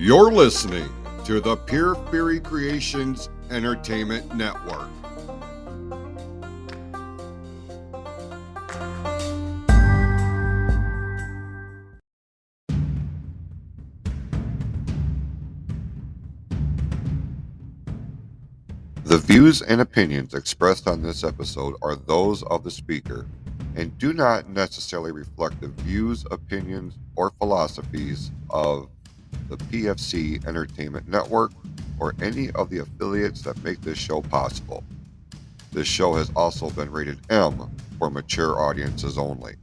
You're listening to the Pure Fury Creations Entertainment Network. The views and opinions expressed on this episode are those of the speaker and do not necessarily reflect the views, opinions, or philosophies of the PFC Entertainment Network or any of the affiliates that make this show possible. This show has also been rated M for mature audiences only.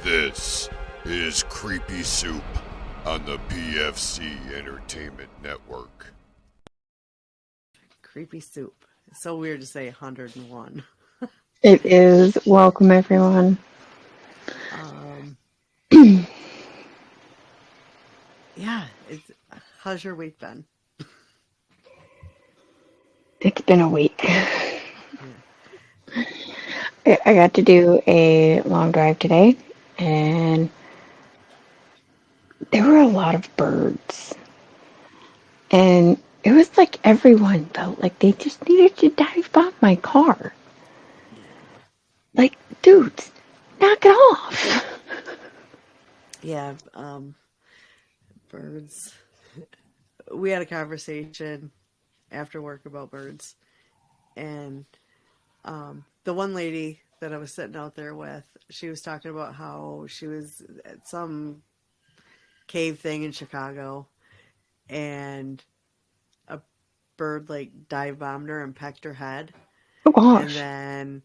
This is Creepy Soup on the PFC Entertainment Network. Creepy Soup. It's so weird to say 101. It is. Welcome, everyone. Yeah, how's your week been? It's been a week. I got to do a long drive today, and there were a lot of birds. And it was like everyone felt like they just needed to dive bomb my car. Like, dudes, knock it off. Yeah, birds. We had a conversation after work about birds, and the one lady that I was sitting out there with, she was talking about how she was at some cave thing in Chicago, and a bird like dive bombed her and pecked her head. Oh, gosh. And then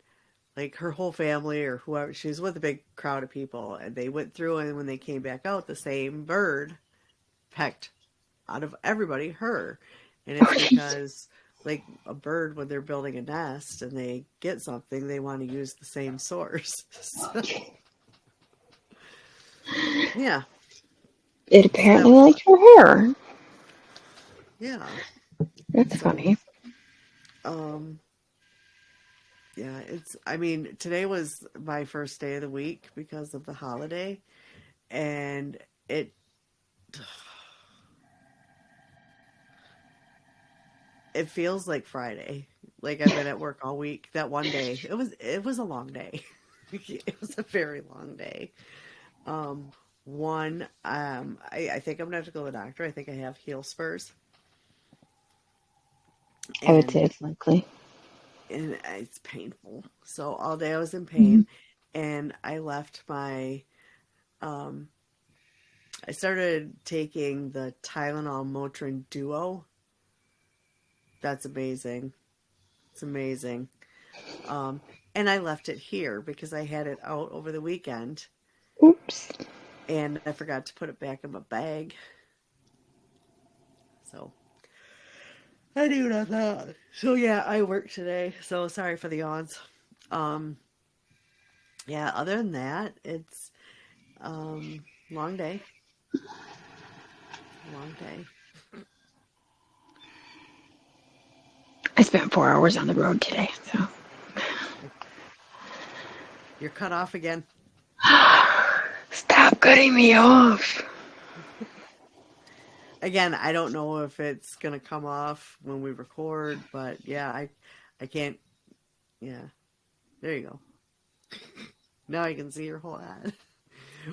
like her whole family or whoever, she was with a big crowd of people, and they went through, and when they came back out, the same bird pecked out of everybody her. And it's because like a bird, when they're building a nest and they get something, they want to use the same source. So, yeah. It apparently liked her hair. Yeah. That's funny. Yeah, today was my first day of the week because of the holiday, and it feels like Friday. Like I've been at work all week. That one day, it was a long day. It was a very long day. I think I'm gonna have to go to the doctor. I think I have heel spurs. I would say it's likely. And it's painful. So all day I was in pain, and I left my, I started taking the Tylenol Motrin Duo. That's amazing. It's amazing. And I left it here because I had it out over the weekend. Oops. And I forgot to put it back in my bag. So I do not know. So yeah, I worked today. So sorry for the yawns. Yeah, other than that, it's long day. Long day. I spent 4 hours on the road today, so. You're cut off again. Stop cutting me off. Again, I don't know if it's gonna come off when we record, but yeah, I can't. Yeah, there you go. Now I can see your whole head.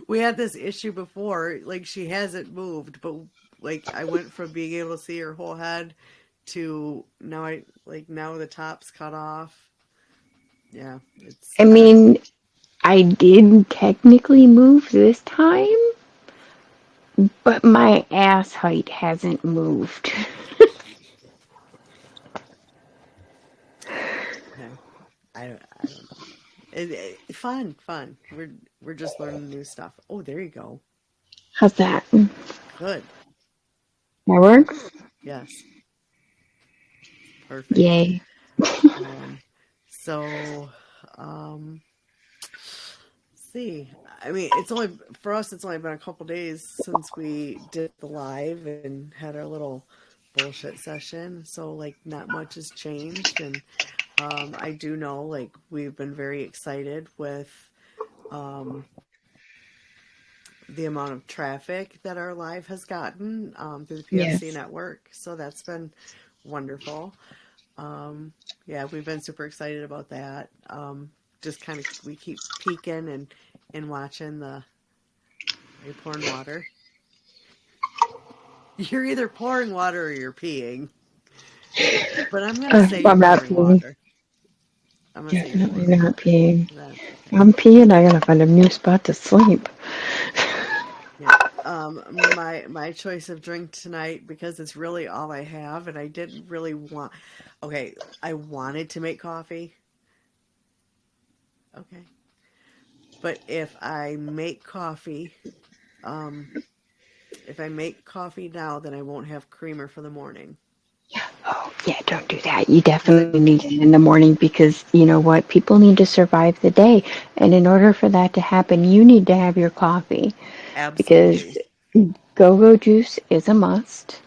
We had this issue before, like she hasn't moved, but like I went from being able to see her whole head to now the top's cut off. Yeah, it's. I mean, I did technically move this time, but my ass height hasn't moved. Okay. I don't know. Fun, fun. We're just learning new stuff. Oh, there you go. How's that? Good. That works? Yes. Perfect. Yay. Um, so, um, see. I mean, it's only for us. It's only been a couple days since we did the live and had our little bullshit session. So, like, not much has changed, and I do know, like, we've been very excited with um, the amount of traffic that our live has gotten through the PFC Yes. network. So that's been wonderful. Um, yeah, we've been super excited about that. Just kind of we keep peeking and watching the. Are you pouring water? You're either pouring water or you're peeing. But I'm gonna say you're I'm not pouring peeing. water. I'm gonna say you're Definitely pouring not water. peeing. That's okay. I'm peeing. I gotta find a new spot to sleep. Yeah. My choice of drink tonight because it's really all I have and I didn't really want okay, I wanted to make coffee. Okay. But um if I make coffee now, then I won't have creamer for the morning. Oh, yeah, don't do that. You Because it definitely need it in the morning because you know what? People need to survive the day. And in order for that to happen, you need to have your coffee because absolutely, go go juice is a must.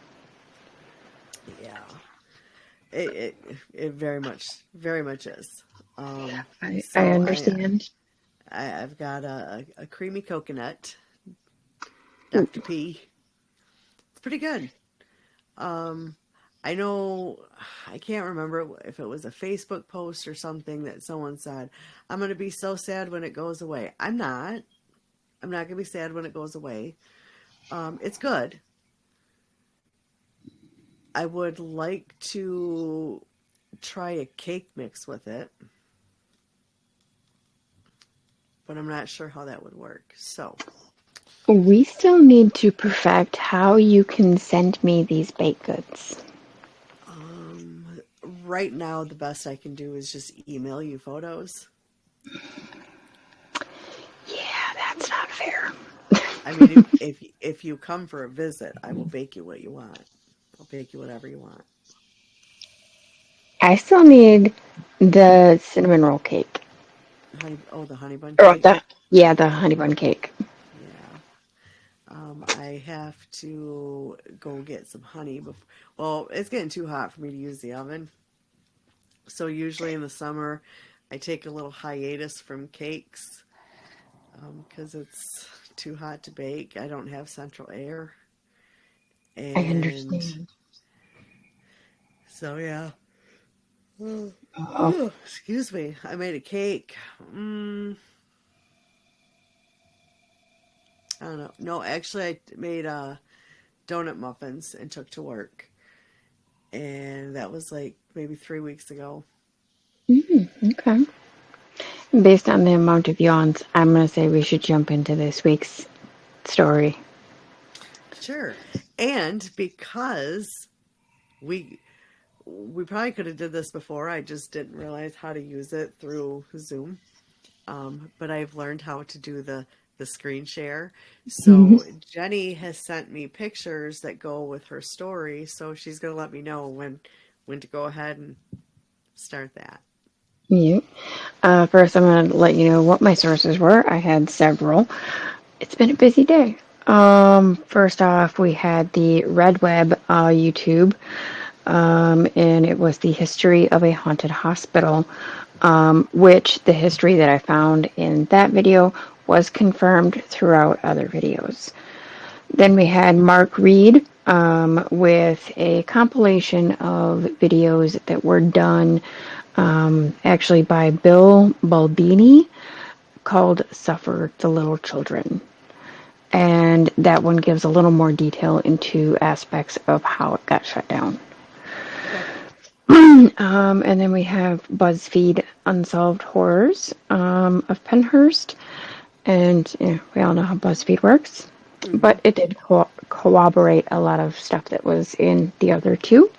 yeah, it very much is. I So understand. I've got a creamy coconut, Dr. P. It's pretty good. Um, I know I can't remember if it was a Facebook post or something that someone said, "I'm going to be so sad when it goes away." I'm not. I'm not going to be sad when it goes away. It's good. I would like to try a cake mix with it, but I'm not sure how that would work. So, We still need to perfect how you can send me these baked goods. right now, the best I can do is just email you photos. Yeah, that's not fair. I mean, if you come for a visit, I will bake you what you want. I'll bake you whatever you want. I still need the cinnamon roll cake. The honey bun Or cake. the honey bun cake. Yeah. I have to go get some honey before. Well, it's getting too hot for me to use the oven. So usually in the summer, I take a little hiatus from cakes because it's too hot to bake. I don't have central air, I and understand. so yeah. Oh, Excuse me. I made a cake. I don't know. No, actually, I made donut muffins and took to work, and that was like maybe 3 weeks ago. okay. Based on the amount of yawns, I'm going to say we should jump into this week's story. Sure. And because we we probably could have did this before, I just didn't realize how to use it through Zoom. But I've learned how to do the screen share. So Jenny has sent me pictures that go with her story, so she's gonna let me know when to go ahead and start that. Yep. First, I'm going to let you know what my sources were. I had several. It's been a busy day. First off, we had the Red Web YouTube, and it was the history of a haunted hospital, which the history that I found in that video was confirmed throughout other videos. Then we had Mark Reed with a compilation of videos that were done actually by Bill Baldini called Suffer the Little Children. And that one gives a little more detail into aspects of how it got shut down. Okay. And then we have BuzzFeed Unsolved Horrors of Penhurst. And we all know how BuzzFeed works. Mm-hmm. But it did corroborate a lot of stuff that was in the other two.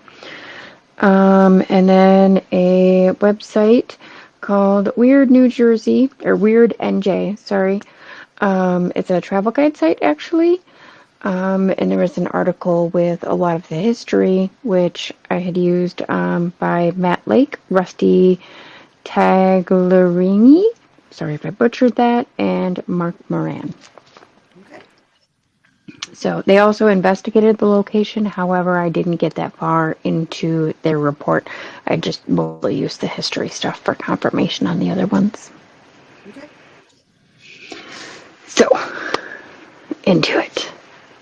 And then a website called Weird New Jersey, or Weird NJ, sorry. It's a travel guide site, actually. And there was an article with a lot of the history, which I had used by Matt Lake, Rusty Tagliarini, sorry if I butchered that, and Mark Moran. Okay. So they also investigated the location. However, I didn't get that far into their report. I just mostly used the history stuff for confirmation on the other ones. Okay. So, into it.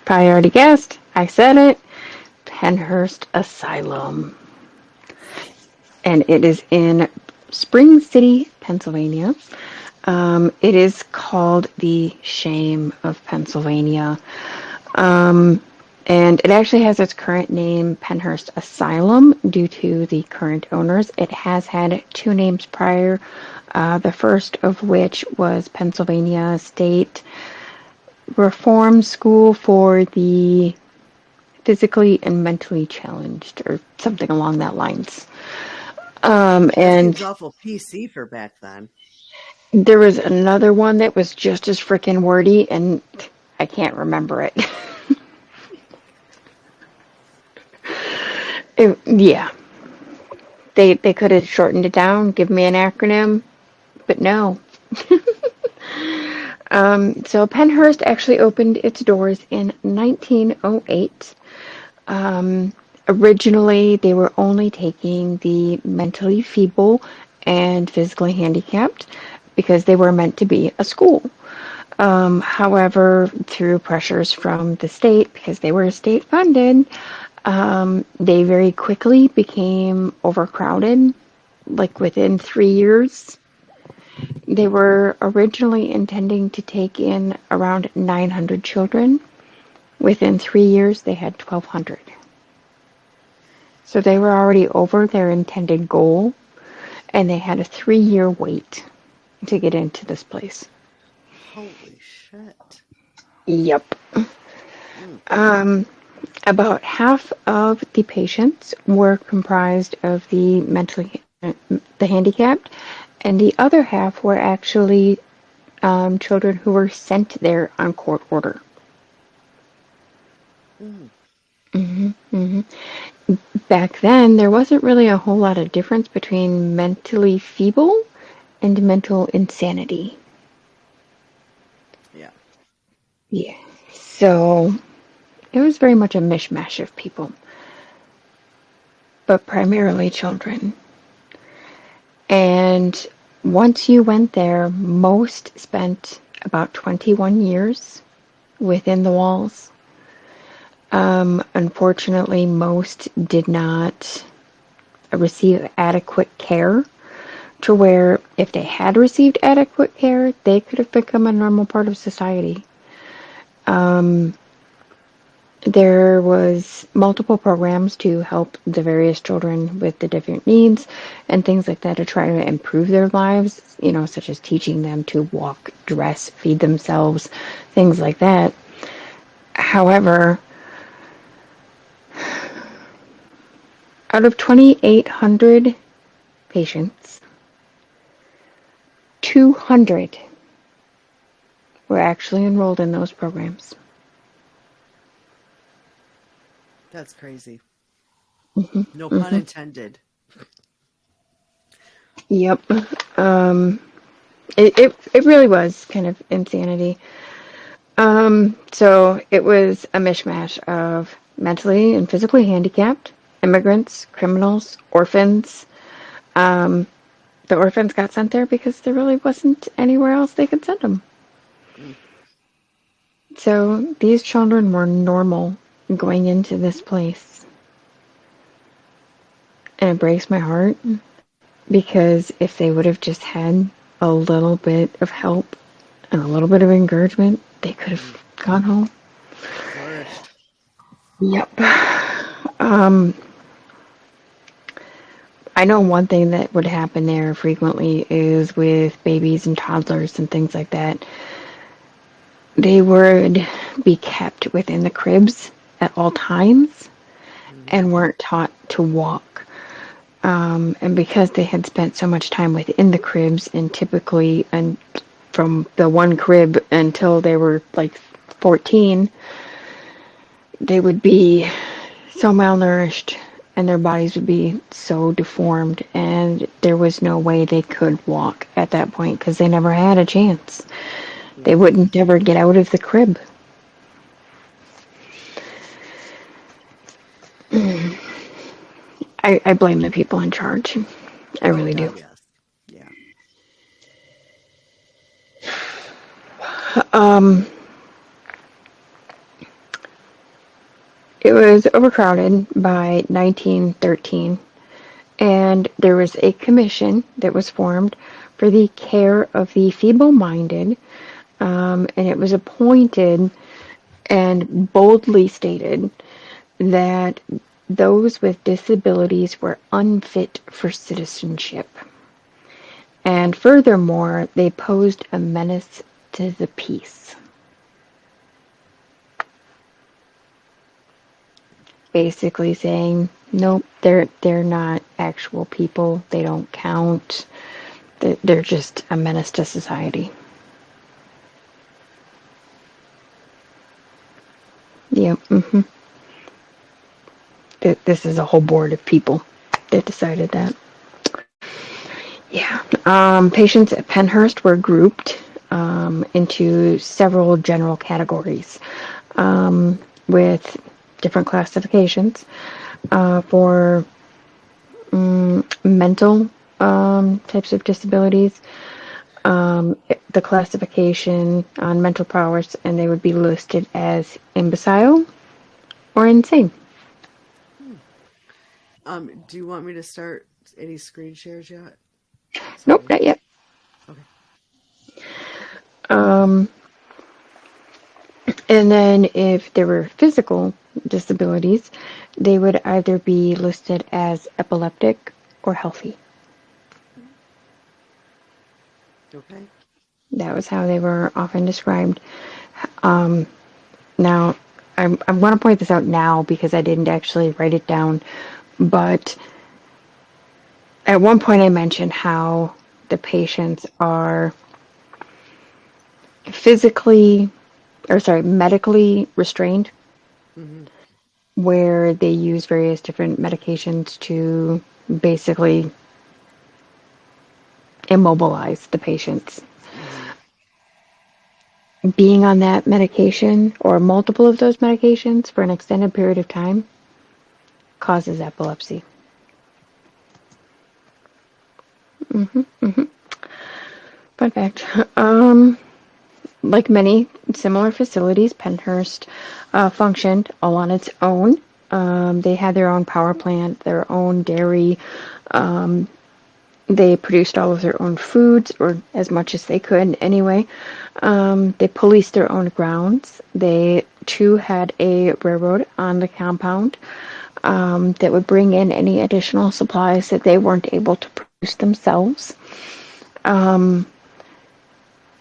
Probably already guessed. I said it. Penhurst Asylum. And it is in Spring City, Pennsylvania. It is called the Shame of Pennsylvania. And it actually has its current name, Penhurst Asylum, due to the current owners. It has had two names prior, the first of which was Pennsylvania State Reform School for the Physically and Mentally Challenged, or something along that lines. That And seems awful PC for back then. there was another one that was just as freaking wordy, and I can't remember it. Yeah, they could have shortened it down, give me an acronym, but no. So Penhurst actually opened its doors in 1908. Originally, they were only taking the mentally feeble and physically handicapped because they were meant to be a school. However, through pressures from the state, because they were state funded, they very quickly became overcrowded. Like within 3 years, they were originally intending to take in around 900 children. Within 3 years, they had 1,200. So they were already over their intended goal, and they had a 3-year wait to get into this place. Holy shit. Yep. Mm. About half of the patients were comprised of the handicapped, and the other half were actually children who were sent there on court order. Mm. Back then, there wasn't really a whole lot of difference between mentally feeble and mental insanity. Yeah. Yeah. So it was very much a mishmash of people, but primarily children. And once you went there, most spent about 21 years within the walls. Unfortunately, most did not receive adequate care to where if they had received adequate care, they could have become a normal part of society. There was multiple programs to help the various children with the different needs and things like that to try to improve their lives, such as teaching them to walk, dress, feed themselves, things like that. However, out of 2,800 patients, 200 were actually enrolled in those programs. That's crazy. No pun intended. Yep. Um, it really was kind of insanity. So it was a mishmash of mentally and physically handicapped, immigrants, criminals, orphans. The orphans got sent there because there really wasn't anywhere else they could send them. Mm. So these children were normal going into this place. And it breaks my heart because if they would have just had a little bit of help and a little bit of encouragement, they could have gone home. Flourished. Yep. Um, I know one thing that would happen there frequently is with babies and toddlers and things like that. They would be kept within the cribs at all times Mm-hmm. and weren't taught to walk. And because they had spent so much time within the cribs, and typically and from the one crib until they were like 14, they would be so malnourished and their bodies would be so deformed, and there was no way they could walk at that point because they never had a chance. They Mm-hmm. wouldn't ever get out of the crib. I blame the people in charge. I Oh really do. God, yes. Yeah. Um, it was overcrowded by 1913, and there was a commission that was formed for the care of the feeble-minded, and it was appointed and boldly stated that those with disabilities were unfit for citizenship. And furthermore, they posed a menace to the peace. Basically saying, nope, they're not actual people. They don't count. They're just a menace to society. Yep. This is a whole board of people that decided that. Yeah. Patients at Penhurst were grouped into several general categories with different classifications for mental types of disabilities, the classification on mental powers, and they would be listed as imbecile or insane. Hmm. Do you want me to start any screen shares yet? Nope, Sorry. not yet. Okay. Um, and then if there were physical disabilities, they would either be listed as epileptic or healthy. Okay. That was how they were often described. Um, Now, I'm going to point this out now because I didn't actually write it down, but at one point I mentioned how the patients are physically, or sorry, medically restrained, Mm-hmm. where they use various different medications to basically immobilize the patients. Mm-hmm. Being on that medication or multiple of those medications for an extended period of time causes epilepsy. Fun fact. Like many similar facilities, Penhurst functioned all on its own. They had their own power plant, their own dairy. Um, they produced all of their own foods, or as much as they could anyway. They policed their own grounds. They, too, had a railroad on the compound that would bring in any additional supplies that they weren't able to produce themselves. Um,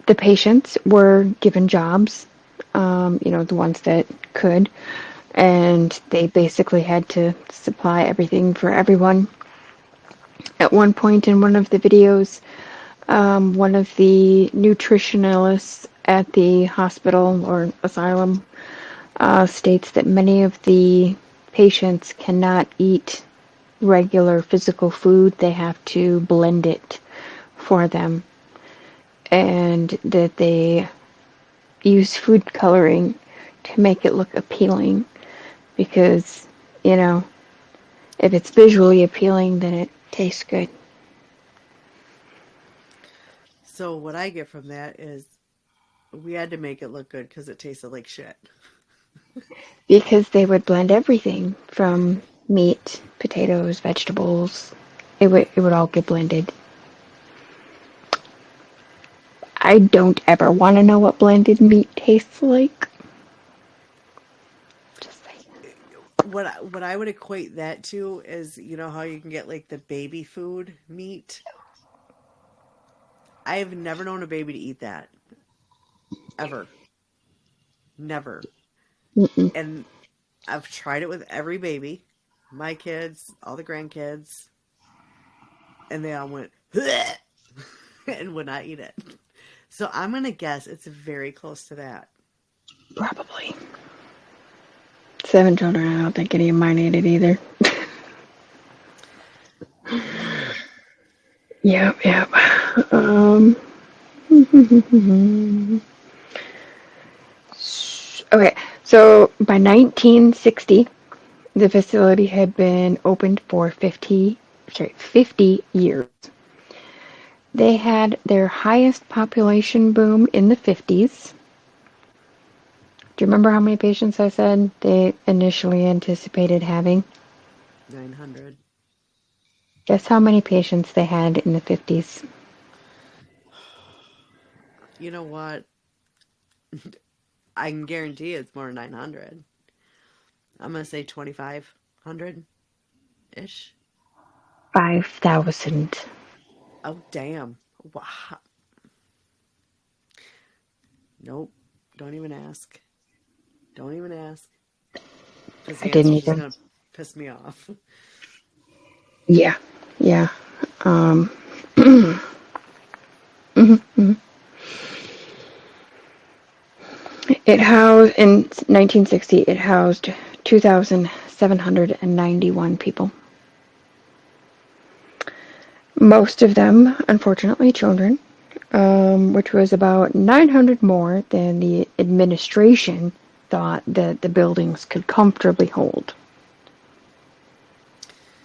the patients were given jobs, the ones that could, and they basically had to supply everything for everyone. At one point in one of the videos, one of the nutritionalists at the hospital or asylum states that many of the patients cannot eat regular physical food, they have to blend it for them, and that they use food coloring to make it look appealing because, you know, if it's visually appealing, then it tastes good. So what I get from that is we had to make it look good because it tasted like shit. Because they would blend everything from meat, potatoes, vegetables. It would all get blended. I don't ever want to know what blended meat tastes like. Just saying. what I would equate that to is, you know how you can get like the baby food meat. I have never known a baby to eat that ever, never. Mm-mm. And I've tried it with every baby, my kids, all the grandkids, and they all went "Bleh," and would not eat it. So I'm gonna guess it's very close to that. Probably. 7 children. I don't think any of mine ate it either. Yep, yep. Um, okay, so by 1960, the facility had been opened for 50 years. They had their highest population boom in the 50s. Do you remember how many patients I said they initially anticipated having? 900. Guess how many patients they had in the 50s? You know what? I can guarantee it's more than 900. I'm gonna say 2,500 ish. 5,000. Oh damn! Wow. Nope. Don't even ask. Don't even ask. Because I the didn't answer's just either. gonna piss me off. Yeah, yeah. Um, mhm, mhm. It housed, in 1960, it housed 2,791 people. Most of them, unfortunately, children, which was about 900 more than the administration thought that the buildings could comfortably hold.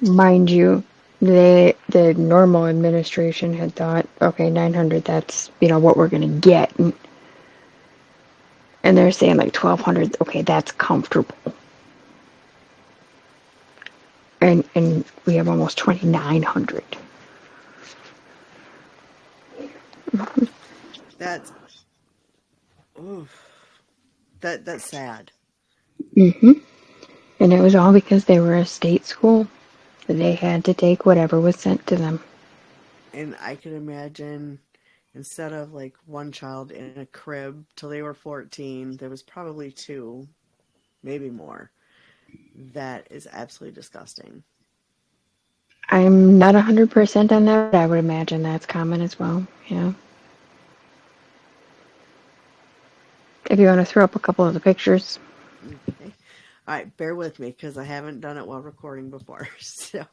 Mind you, the normal administration had thought, okay, 900, that's, what we're going to get. And they're saying like 1,200, okay, that's comfortable. And we have almost 2,900. That's oof. That's sad. Hmm. And it was all because they were a state school. They had to take whatever was sent to them. And I could imagine instead of like one child in a crib till they were 14, there was probably two, maybe more. That is absolutely disgusting. I'm not 100% on that, but I would imagine that's common as well. Yeah. If you want to throw up a couple of the pictures. Okay. All right, bear with me because I haven't done it while recording before. So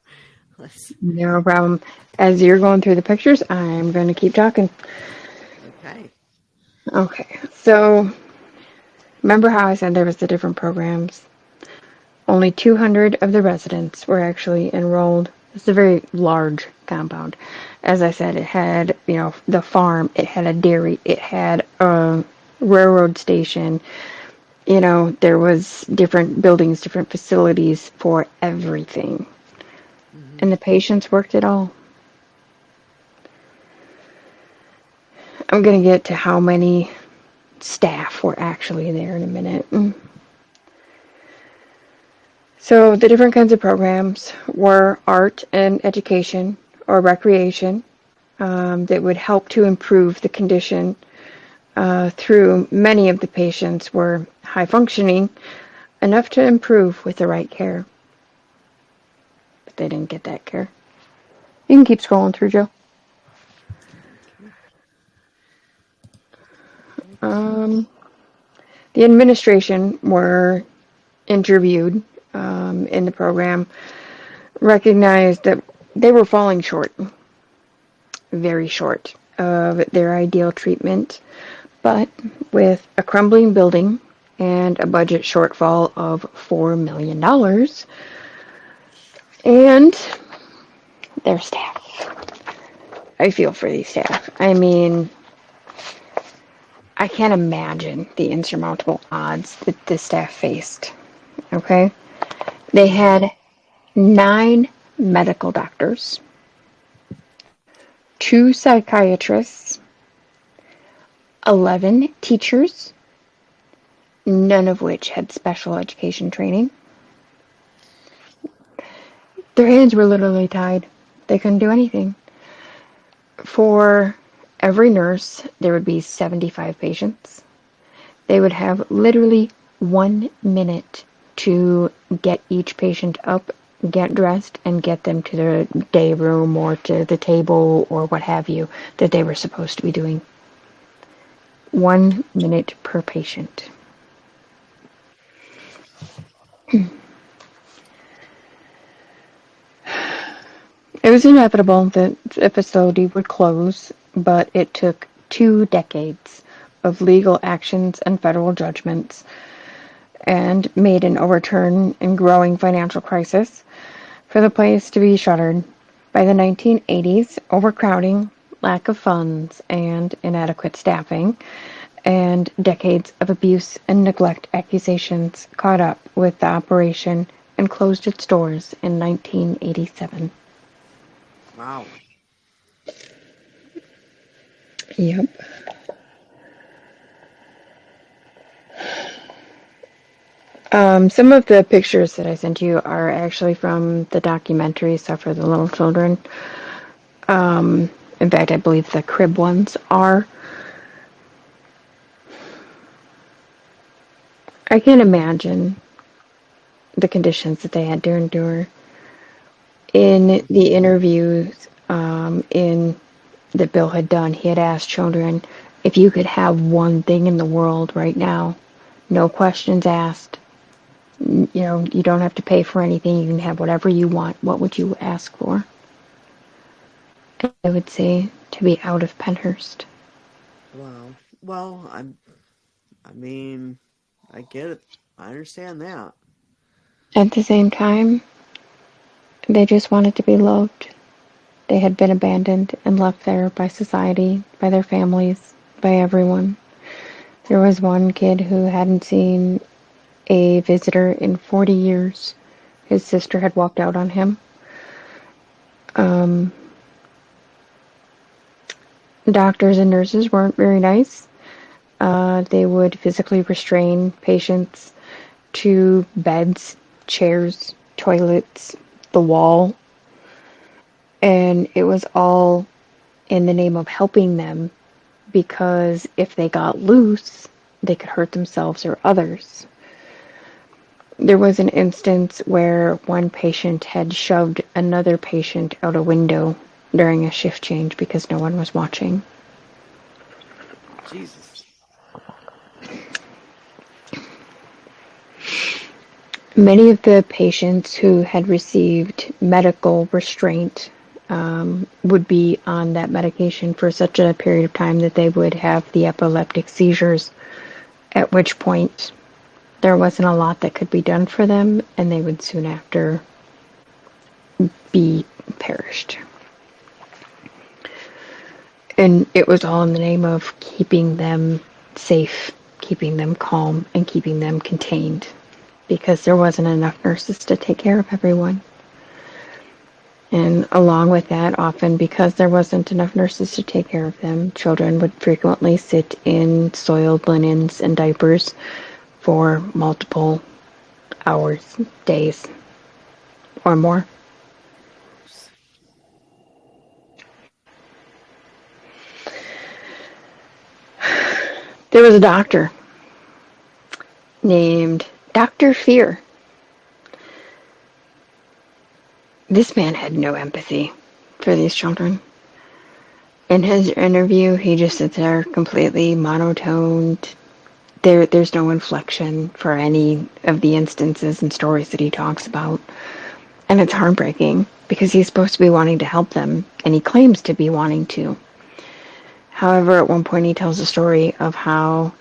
let's. No problem. As you're going through the pictures, I'm going to keep talking. Okay. Okay, so remember how I said there was the different programs? Only 200 of the residents were actually enrolled. It's a very large compound. As I said, it had, the farm, it had a dairy, it had a railroad station. There was different buildings, different facilities for everything. Hmm. And the patients worked it all. I'm going to get to how many staff were actually there in a minute. So the different kinds of programs were art and education or recreation that would help to improve the condition through many of the patients were high functioning enough to improve with the right care. But they didn't get that care. You can keep scrolling through, Joe. Okay. Okay. Um, the administration were interviewed in the program, recognized that they were falling short, very short, of their ideal treatment. But with a crumbling building and a budget shortfall of $4 million and their staff. I feel for these staff. I mean, I can't imagine the insurmountable odds that the staff faced. Okay? They Hmm. had 9 medical doctors, 2 psychiatrists, 11 teachers, none of which had special education training, Their hands were literally tied. They couldn't do anything. For every nurse, there would be 75 patients. They would have literally 1 minute to get each patient up, get dressed, and get them to their day room or to the table or what have you that they were supposed to be doing. 1 minute per patient. It was inevitable that the facility would close, but it took 2 decades of legal actions and federal judgments and made an overturn and growing financial crisis for the place to be shuttered. By the 1980s, overcrowding, lack of funds, and inadequate staffing, and decades of abuse and neglect accusations caught up with the operation and closed its doors in 1987. Wow. Yep. Some of the pictures that I sent you are actually from the documentary Suffer the Little Children. In fact, I believe the crib ones are. I can't imagine the conditions that they had to endure. In the interviews in that Bill had done, he had asked children, if you could have one thing in the world right now, no questions asked, you don't have to pay for anything, you can have whatever you want, what would you ask for? And I would say to be out of Penhurst. Wow. Well, I mean, I get it. I understand that. At the same time, they just wanted to be loved. They had been abandoned and left there by society, by their families, by everyone. There was one kid who hadn't seen a visitor in 40 years. His sister had walked out on him. Doctors and nurses weren't very nice. They would physically restrain patients to beds, chairs, toilets, the wall. And it was all in the name of helping them, because if they got loose, they could hurt themselves or others. There was an instance where one patient had shoved another patient out a window during a shift change because no one was watching. Jesus. Many of the patients who had received medical restraint would be on that medication for such a period of time that they would have the epileptic seizures, at which point there wasn't a lot that could be done for them, and they would soon after be perished. And it was all in the name of keeping them safe, keeping them calm, and keeping them contained, because there wasn't enough nurses to take care of everyone. And along with that, often because there wasn't enough nurses to take care of them, children would frequently sit in soiled linens and diapers for multiple hours, days, or more. There was a doctor named Dr. Fear. This man had no empathy for these children. In his interview, he just sits there completely monotoned. There's no inflection for any of the instances and stories that he talks about. And it's heartbreaking because he's supposed to be wanting to help them, and he claims to be wanting to. However, at one point he tells a story of how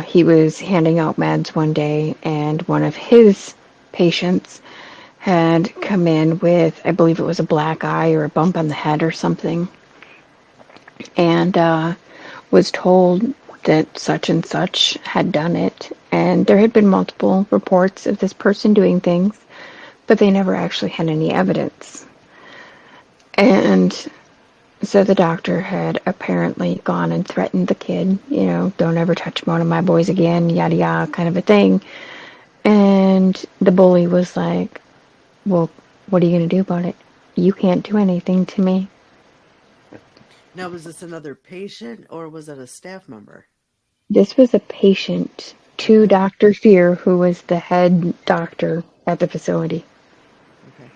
he was handing out meds one day, and one of his patients had come in with, I believe it was a black eye or a bump on the head or something, and was told that such and such had done it. And there had been multiple reports of this person doing things, but they never actually had any evidence. And so the doctor had apparently gone and threatened the kid, don't ever touch one of my boys again, yada yada, kind of a thing. And the bully was like, well, What are you going to do about it? You can't do anything to me. Now, was this another patient or was it a staff member? This was a patient to Okay. Dr. Fear, who was the head doctor at the facility. Okay.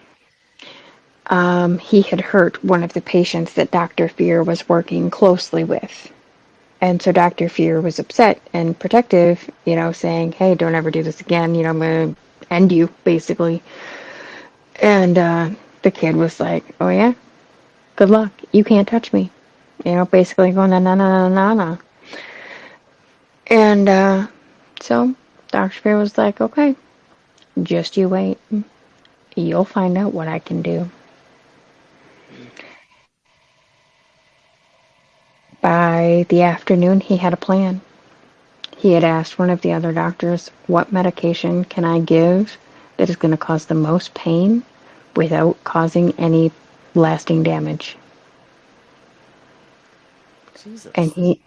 He had hurt one of the patients that Dr. Fear was working closely with. And so Dr. Fear was upset and protective, saying, hey, don't ever do this again. I'm going to end you, basically. And the kid was like, oh, yeah? Good luck. You can't touch me. Basically going, na, na, na, na, na. And so Dr. Fear was like, okay, just you wait. You'll find out what I can do. Mm. By the afternoon, he had a plan. He had asked one of the other doctors, what medication can I give that is going to cause the most pain without causing any lasting damage? And Jesus. he,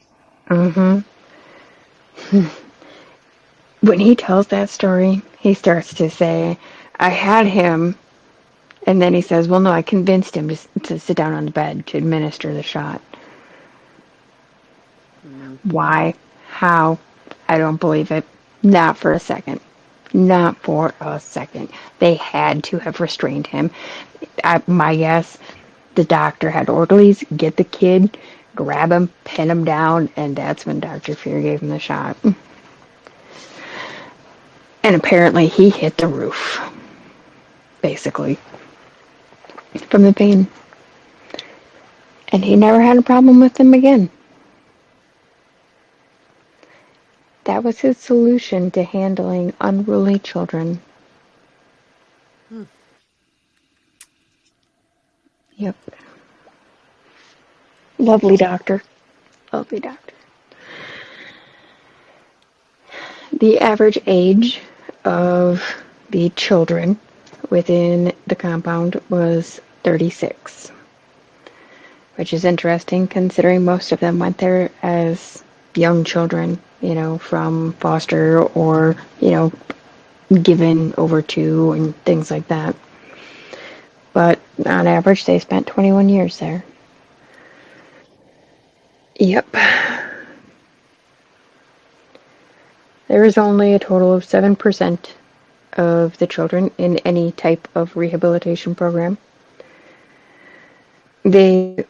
mm-hmm. When he tells that story, he starts to say, I had him, and then he says, well, no, I convinced him to sit down on the bed to administer the shot. Mm. Why? How? I don't believe it. Not for a second. Not for a second. They had to have restrained him. My guess, the doctor had orderlies get the kid, grab him, pin him down, and that's when Dr. Fear gave him the shot. And apparently he hit the roof, basically, from the pain. And he never had a problem with them again. That was his solution to handling unruly children. Mm. Yep. Lovely doctor. Lovely doctor. The average age of the children within the compound was 36, which is interesting considering most of them went there as young children, from foster or, given over to and things like that. But on average, they spent 21 years there. Yep. There is only a total of 7% of the children in any type of rehabilitation program. They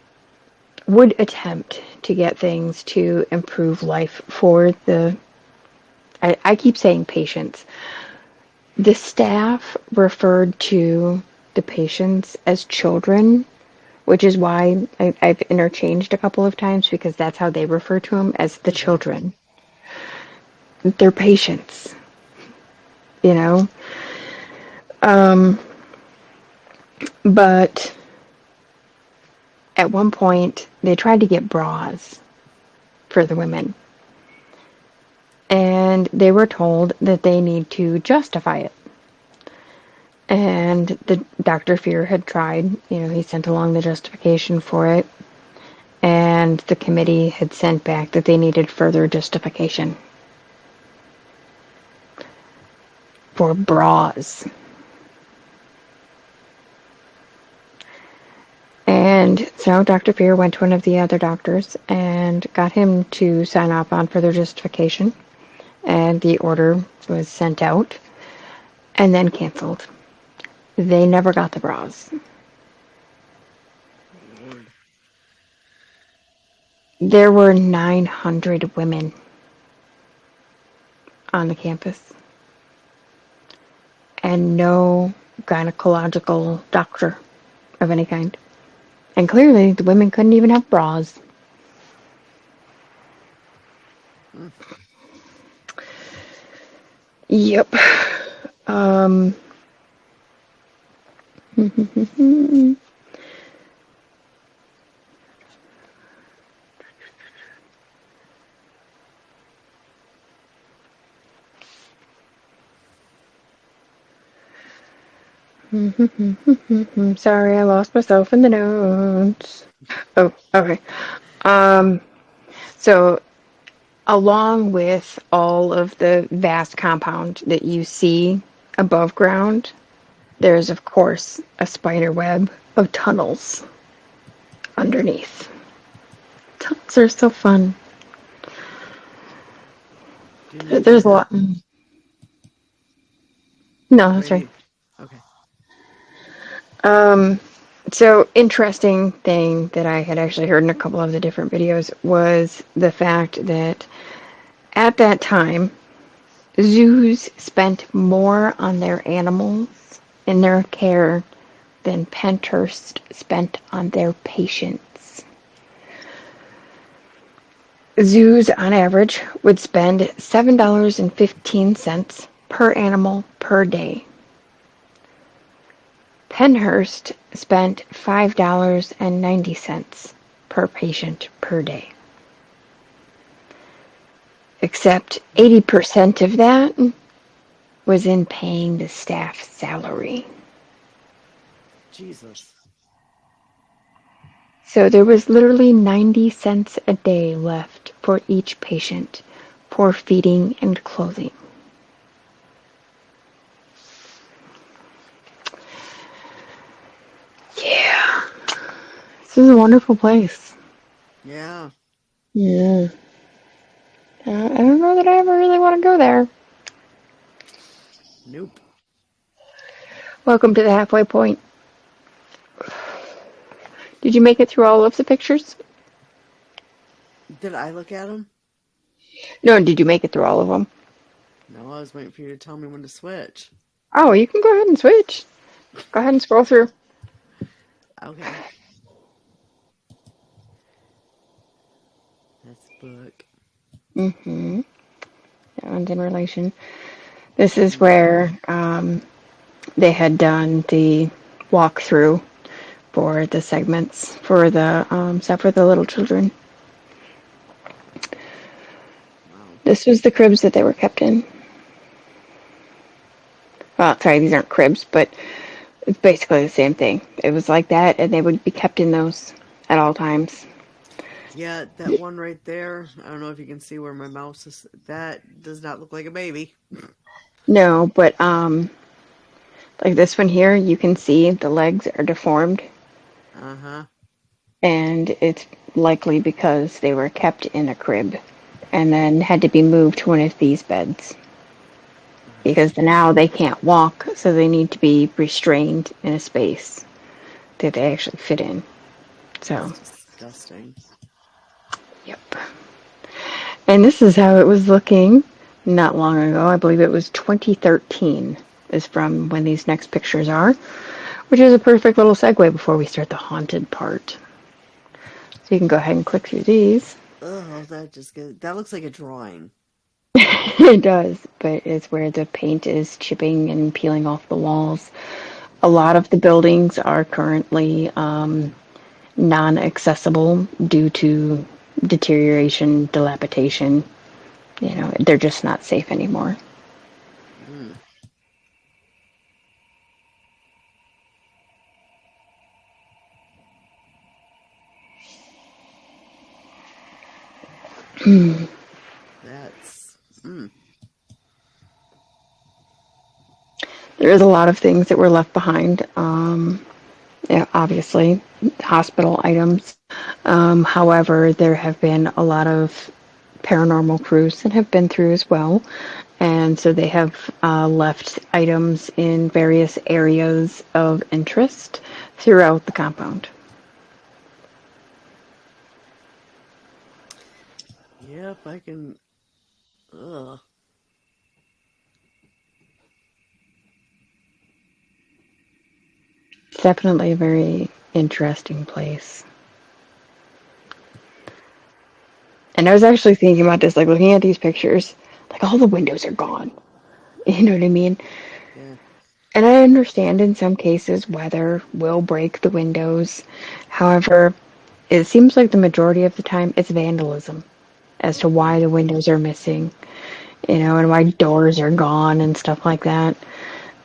would attempt to get things to improve life for I keep saying patients. The staff referred to the patients as children, which is why I've interchanged a couple of times because that's how they refer to them, as the Mm-hmm. children. They're patients, you know. Um, but at one point, they tried to get bras for the women, and they were told that they need to justify it. And the Dr. Fear had tried, he sent along the justification for it, and the committee had sent back that they needed further justification for bras. And so Dr. Fear went to one of the other doctors and got him to sign off on further justification. And the order was sent out and then canceled. They never got the bras. Lord. There were 900 women on the campus and no gynecological doctor of any kind. And clearly, the women couldn't even have bras. Mm. Yep. Um. Sorry, I lost myself in the notes. Oh, okay. Um. So, along with all of the vast compound that you see above ground, there's, of course, a spider web of tunnels underneath. Tunnels are so fun. Do you need There's a the lot. No, do I that's right. need okay. Um, so interesting thing that I had actually heard in a couple of the different videos was the fact that at that time, zoos spent more on their animals and their care than Penhurst spent on their patients. Zoos, on average, would spend $7.15 per animal per day. Penhurst spent $5.90 per patient per day. Except Mm, 80% of that was in paying the staff salary. Jesus. So there was literally 90 cents a day left for each patient for feeding and clothing. Yeah, this is a wonderful place. Yeah. Yeah. I don't know that I ever really want to go there. Nope. Welcome to the halfway point. Did you make it through all of the pictures? Did I look at them? No, did you make it through all of them? No, I was waiting for you to tell me when to switch. Oh, you can go ahead and switch. Go ahead and scroll through. Okay. That's the book. Mm-hmm. That one's in relation. This is Mm-hmm. where they had done the walkthrough for the segments for the stuff for the little children. Wow. This was the cribs that they were kept in. Well, sorry, these aren't cribs, but it's basically the same thing. It was like that, and they would be kept in those at all times. Yeah, that one right there. I don't know if you can see where my mouse is. That does not look like a baby. No, but like this one here, you can see the legs are deformed, Uh huh. and it's likely because they were kept in a crib and then had to be moved to one of these beds because now they can't walk, so they need to be restrained in a space that they actually fit in. That's So, disgusting. yep. And this is how it was looking not long ago. I believe it was 2013 is from when these next pictures are, which is a perfect little segue before we start the haunted part. So you can go ahead and click through these. Oh, that just get, that looks like a drawing. It does, but it's where the paint is chipping and peeling off the walls. A lot of the buildings are currently non-accessible due to deterioration, dilapidation. You know, they're just not safe anymore. Mm. That's There is a lot of things that were left behind. Yeah, obviously, hospital items. However, there have been a lot of paranormal crews that have been through as well. And so they have left items in various areas of interest throughout the compound. yep. I can. Ugh. It's definitely a very interesting place. And I was actually thinking about this, like looking at these pictures, like all the windows are gone. You know what I mean? Yeah. And I understand in some cases weather will break the windows. However, it seems like the majority of the time it's vandalism as to why Mm. the windows are missing, you know, and why doors are gone and stuff like that.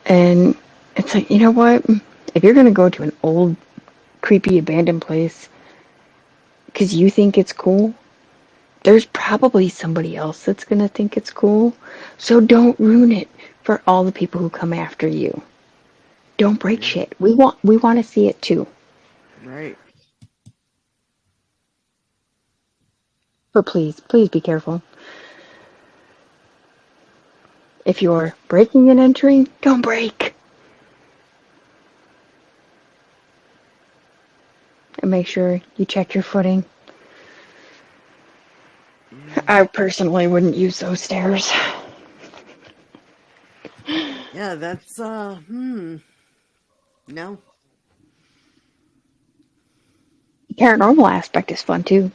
And it's like, you know what? If you're going to go to an old, creepy, abandoned place because you think it's cool, there's probably somebody else that's going to think it's cool. So don't ruin it for all the people who come after you. Don't break Yeah. shit. We want to see it too. Right. But please be careful. If you're breaking and entering, don't break. And make sure you check your footing. Yeah. I personally wouldn't use those stairs. Yeah, that's no. Paranormal aspect is fun too.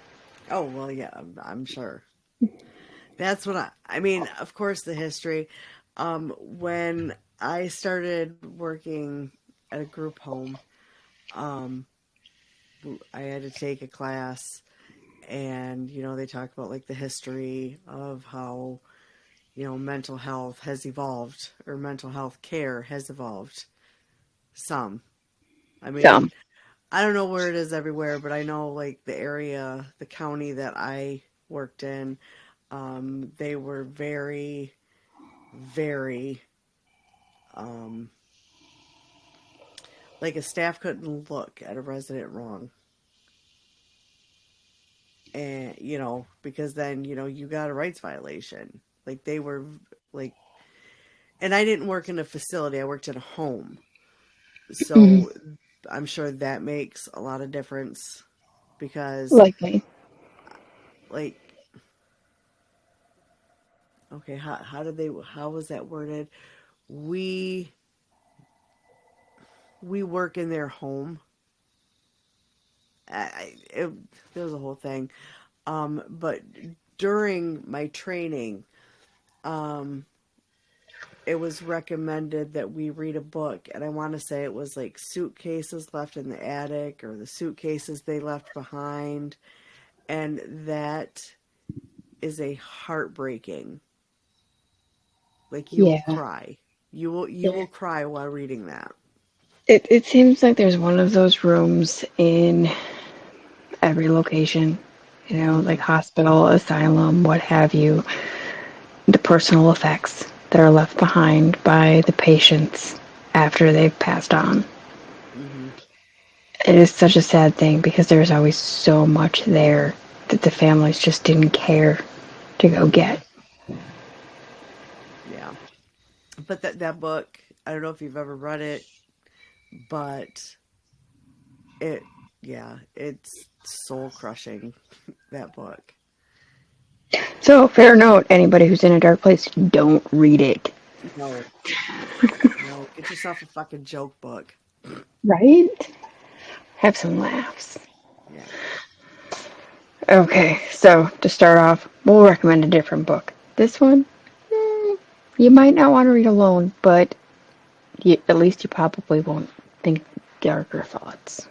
Oh, well, yeah, I'm sure. That's what I mean, of course the history. When I started working at a group home, um I had to take a class, and they talk about like the history of how mental health has evolved, or mental health care has evolved some. I mean, So, I don't know where it is everywhere, but I know like the area, the county that I worked in, they were very, very, um, like a staff couldn't look at a resident wrong. And, because then, you got a rights violation. Like they were like, and I didn't work in a facility, I worked in a home. mm, So I'm sure that makes a lot of difference because, likely. like, okay, how was that worded? We we work in their home. There was a whole thing. But during my training, um, it was recommended that we read a book, and I want to say it was like Suitcases Left in the Attic, or the Suitcases They Left Behind, and that is a heartbreaking. Like you will Yeah. cry. You will cry while reading that. It seems like there's one of those rooms in every location, like Hmm. hospital, asylum, what have you, the personal effects that are left behind by the patients after they've passed on. Hmm. It is such a sad thing because there's always so much there that the families just didn't care to go Hmm. get. Yeah. But that book, I don't know if you've ever read it, but it yeah, it's soul crushing, that book. So, fair note, anybody who's in a dark place, don't read it. No, no, get yourself a fucking joke book. Right? Have some laughs. Yeah. Okay, so to start off, we'll recommend a different book. This one, you might not want to read alone, but at least you probably won't think darker thoughts.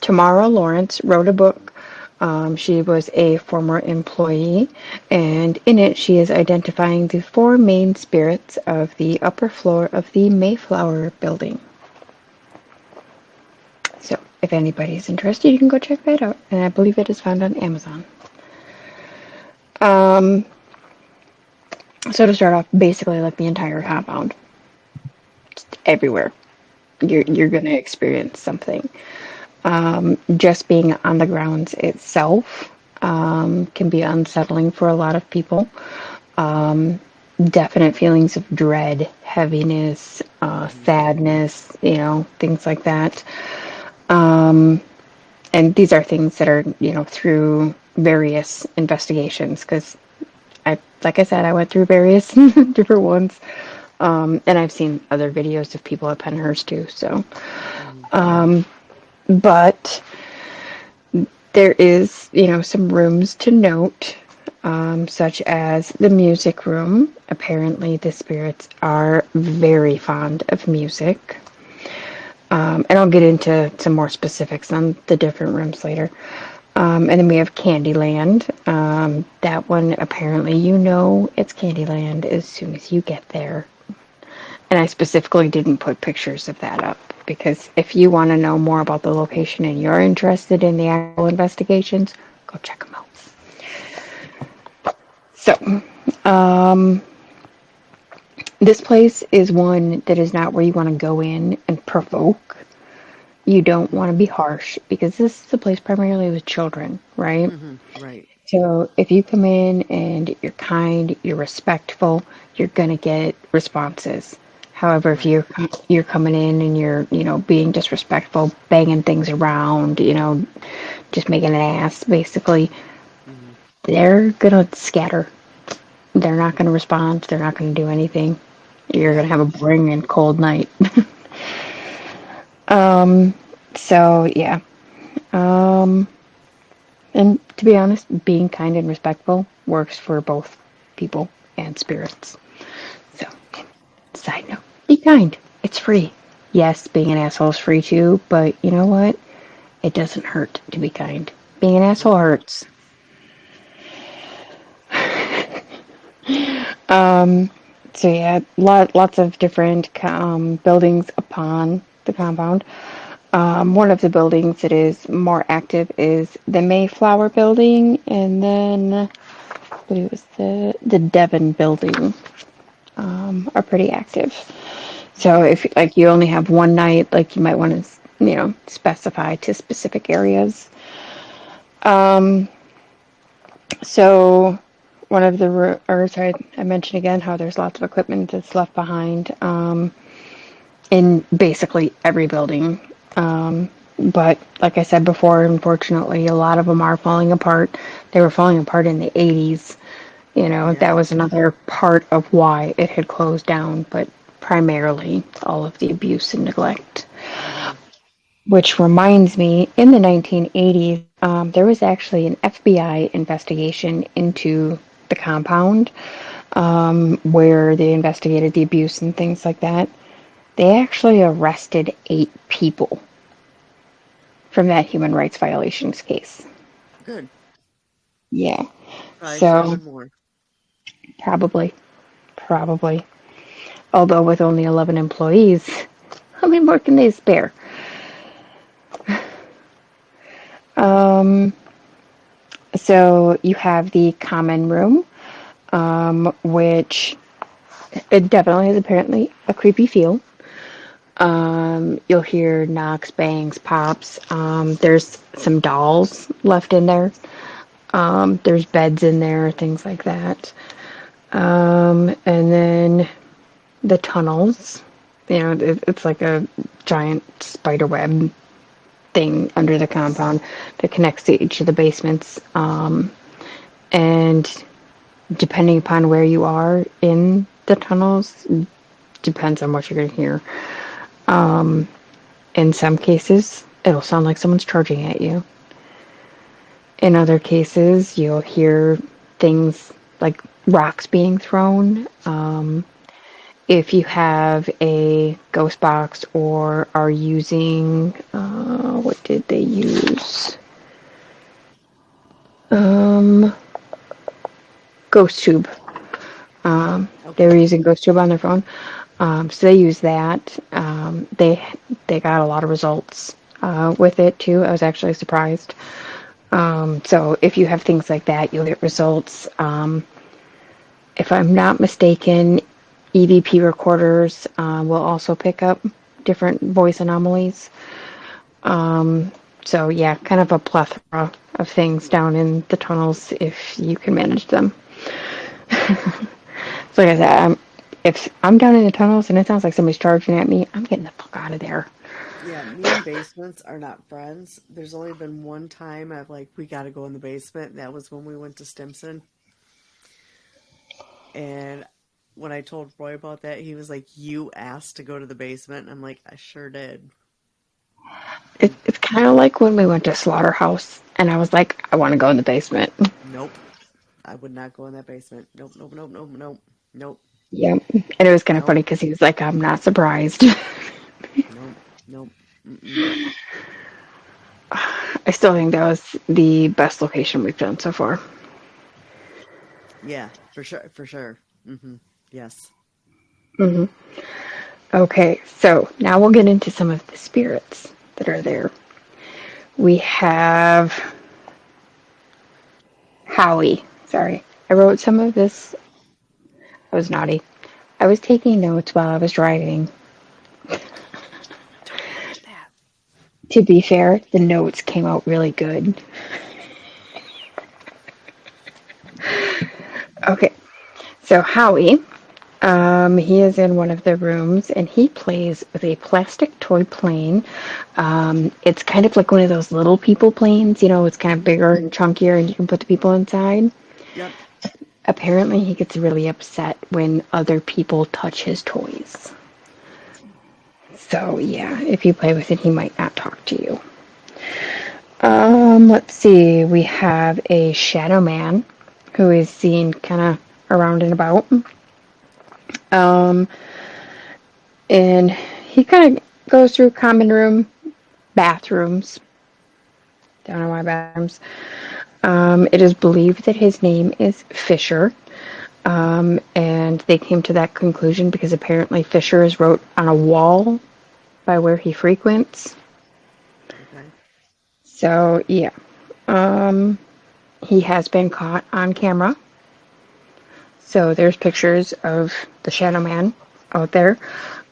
Tamara Lawrence wrote a book. She was a former employee, and in it, she is identifying the four main spirits of the upper floor of the Mayflower building. So, if anybody's interested, you can go check that out, and I believe it is found on Amazon. Um, so to start off, basically like the entire compound, everywhere, you're Hmm. gonna experience something. Just being on the grounds itself can be unsettling for a lot of people. Um, Definite feelings of dread, heaviness, Hmm. sadness, things like that. Um, and these are things that are, through various investigations because like I said, I went through various different ones. And I've seen other videos of people at Penhurst too. So, Hmm. but there is, some rooms to note, such as the music room. Apparently, the spirits are very fond of music. And I'll get into some more specifics on the different rooms later. And then we have Candyland. That one, apparently, it's Candyland as soon as you get there. And I specifically didn't put pictures of that up because if you want to know more about the location and you're interested in the actual investigations, go check them out. So, This place is one that is not where you want to go in and provoke. You don't Mm-hmm. want to be harsh because this is a place primarily with children, right? Mm-hmm. Right. So if you come in and you're kind, you're respectful, you're gonna get responses. However, if Right. you're coming in and you're being disrespectful, banging things around, just making an ass, basically, Mm-hmm. they're gonna scatter. They're not gonna respond. They're not gonna do anything. You're Yeah. gonna have a boring and cold night. So yeah. Um, and to be honest, being kind and respectful works for both people and spirits. So, side note, be kind. It's free. Yes, being an asshole is free too, but you know what? It doesn't hurt to be kind. Being an Nope. asshole hurts. So yeah, lots of different buildings upon the compound. One of the buildings that is more active is the Mayflower building, and then it was the Devon building are pretty active. So Okay. if like you only have one night, like you might want to specify to specific areas. Um, so one of the or sorry, I mentioned again how there's lots of equipment that's left behind in basically every building. But like I said before, unfortunately, a lot of them are falling apart. They were falling apart in the 80s. Yeah. That was another part of why it had closed down, but primarily all of the abuse and neglect. Mm-hmm. Which reminds me, in the 1980s, there was actually an FBI investigation into the compound where they investigated the abuse and things like that. They actually arrested 8 people from that human rights violations case. Good. Yeah. Probably should have So been more. probably, probably. Although with only 11 employees, how many more can they spare? So you have the common room, which it definitely is apparently a creepy feel. You'll hear knocks, bangs, pops. There's some dolls left in there. There's beds in there, things like that. And then the tunnels. It's like a giant spider web thing under the compound that connects to each of the basements. And depending upon where you are in the tunnels, depends on what you're going to hear. In some cases, it'll sound like someone's charging at you. In other cases, you'll hear things like rocks being thrown. If you have a ghost box or are using, what did they use? Um, Ghost Tube. They were Okay. using Ghost Tube on their phone. So they use that. They got a lot of results with it too. I was actually surprised. So if you have things like that, you'll get results. If I'm not mistaken, EVP recorders will also pick up different voice anomalies. So yeah, kind of a plethora of things down in the tunnels if you can manage them. So like I said, if I'm down in the tunnels and it sounds like somebody's charging at me, I'm getting the fuck out of there. Yeah, me and basements are not friends. There's only been one time I've like, we got to go in the basement. And that was when we went to Stimson. And when I told Roy about that, he was like, "You asked to go to the basement." And I'm like, "I sure did." And It's kind of like when we went to Slaughterhouse and I was like, I want to go in the basement. nope, I would not go in that basement. Nope, nope, nope, nope, nope, nope, Yeah, and it was kind of nope, funny because he was like, I'm not surprised. nope, nope. Mm-mm. I still think that was the best location we've done so far. Yeah, for sure, for sure. Yes. Okay, so now we'll get into some of the spirits that are there. We have Howie. Sorry, I wrote some of this. I was naughty. I was taking notes while I was driving. Don't mention that. To be fair, the notes came out really good. Okay, so Howie, he is in one of the rooms and he plays with a plastic toy plane. It's kind of like one of those little people planes, it's kind of bigger and chunkier and you can put the people inside. Yep. Apparently, he gets really upset when other people touch his toys. So, yeah, if you play with it, he might not talk to you. Let's see. We have a shadow man who is seen kind of around and about. Um, and he kind of goes through common room, bathrooms. Don't know why bathrooms. It is believed that his name is Fisher. And they came to that conclusion because apparently Fisher is wrote on a wall by where he frequents. Okay. So, yeah. Um, he has been caught on camera. So there's pictures of the Shadow Man out there.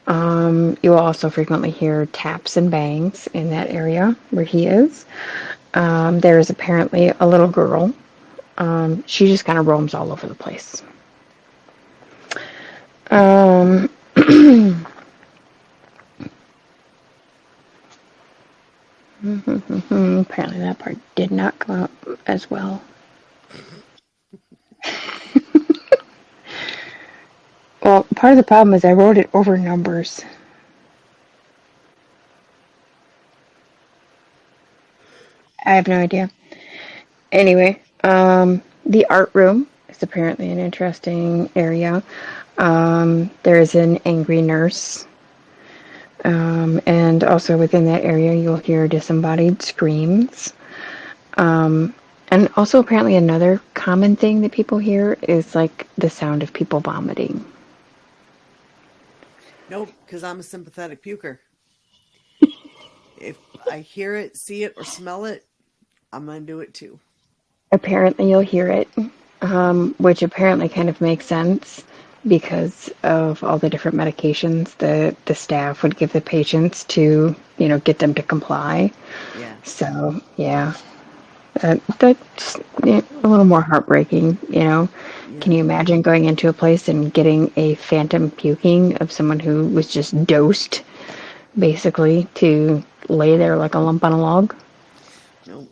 You will also frequently hear taps and bangs in that area where he is. There is apparently a little girl. She just kind of roams all over the place. Um, Apparently that part did not come out as well. Well, part of the problem is I wrote it over numbers. I have no idea. Anyway, the art room is apparently an interesting area. There is an angry nurse. And also within that area, you'll hear disembodied screams. And also, apparently, another common thing that people hear is like the sound of people vomiting. Nope, because I'm a sympathetic puker. If I hear it, see it, or smell it, I'm going to do it too. Apparently, you'll hear it, which apparently kind of makes sense because of all the different medications that the staff would give the patients to, get them to comply. Yeah. So, yeah, that's a little more heartbreaking. Can Yeah. you imagine going into a place and getting a phantom puking of someone who was just dosed, basically, to lay there like a lump on a log? Nope.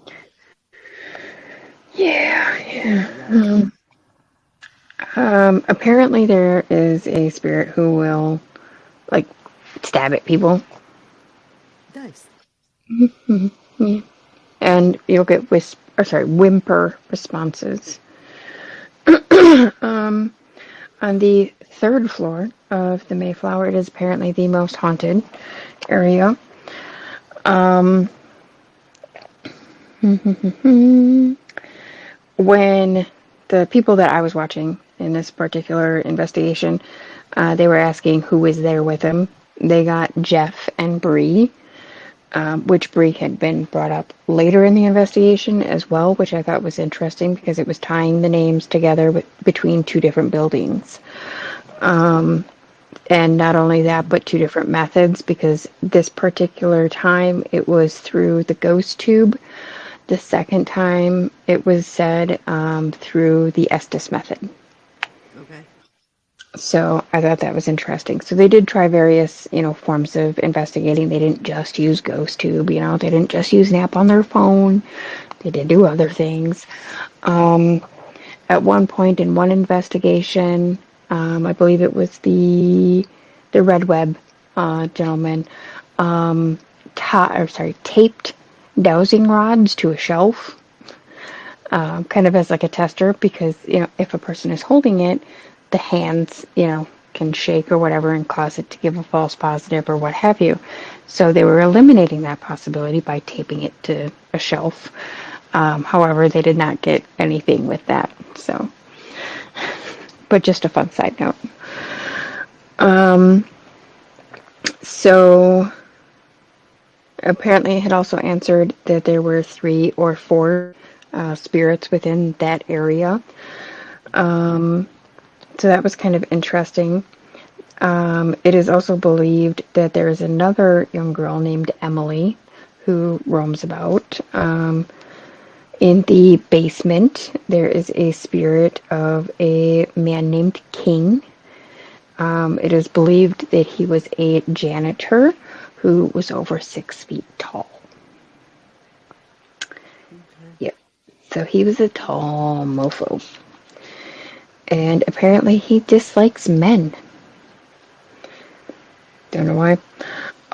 Yeah, yeah. Yuck. Apparently there is a spirit who will, like, stab at people, Nice. and you'll get whimper responses. Um, on the third floor of the Mayflower, it is apparently the most haunted area. Um, when the people that I was watching in this particular investigation, they were asking who was there with him. They got Jeff and Bree, which Bree had been brought up later in the investigation as well, which I thought was interesting because it was tying the names together between two different buildings. And not only that, but two different methods because this particular time it was through the ghost tube. The second time it was said through the Estes method. Okay. So I thought that was interesting. So they did try various, forms of investigating. They didn't just use ghost tube, they didn't just use an app on their phone. They did do other things. At one point in one investigation, I believe it was the Red Web gentleman, taped dowsing rods to a shelf, kind of as like a tester, because if a person is holding it, the hands can shake or whatever and cause it to give a false positive or what have you. So they were eliminating that possibility by taping it to a shelf. However, they did not get anything with that. So, but just a fun side note. So apparently it had also answered that there were 3 or 4 spirits within that area. So that was kind of interesting. It is also believed that there is another young girl named Emily who roams about. In the basement, there is a spirit of a man named King. It is believed that he was a janitor who was over 6 feet tall. Okay. Yep. So he was a tall mofo. And apparently he dislikes men. Don't know why.